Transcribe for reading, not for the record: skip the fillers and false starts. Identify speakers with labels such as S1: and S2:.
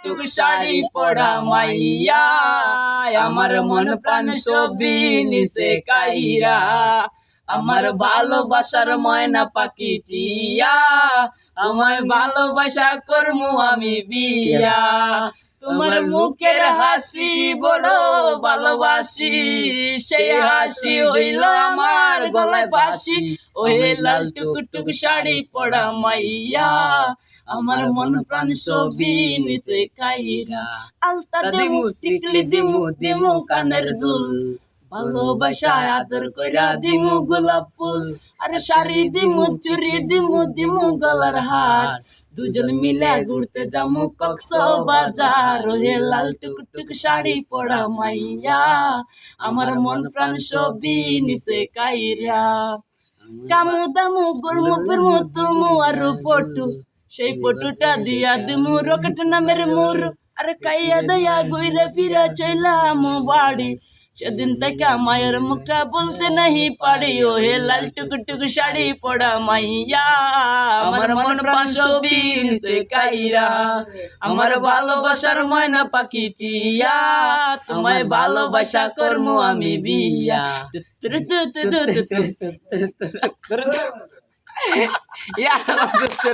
S1: টুক শাড়ি পড়া মাইয়া আমার মন প্রাণ সবই নিছে কাইরা আমার ভালোবাসার ময়না পাখি টিয়া আমায় ভালোবাসা করমু আমি বিয়া তোমার মুখের হাসি বড় ভালোবাসি সেই হাসি হইল আমার গলায় ফাঁসি ওই লাল টুকটুক শাড়ি পড়া মাইয়া আমার মন প্রাণ সবই নিছে কাইরা আলতা দিমু টিকলি দিমু দিমু কানের দুল ভালোবাসা আদর কইরা দিমু গোলাপ ফুল আরে শাড়ি দিমু চুরি দিমু দিমু গলার হার দুজন মিলে ঘুরতে যামু কক্সবাজার হে লাল টুকটুক শাড়ি পড়া মাইয়া আমার মন প্রাণ সবই নিছে কাইরা কামু দামু গুরমু ফিরমু তুমু আর পটু সেই পটুটা দিয়া দিমু রকেট নামের মুর আরে কাইয়া দয়া ঘুরে ফিরে চলাম বাড়ি সেদিন থেকে মায়ের মুখটা বলতে নাহি পারি ও হে লাল টুকটুক শাড়ি পড়া মাইয়া আমার মন প্রাণ সবই নিছে কাইরা আমার ভালোবাসার ময়না পাখি টিয়া তোমায় ভালোবাসা করমু আমি বিয়া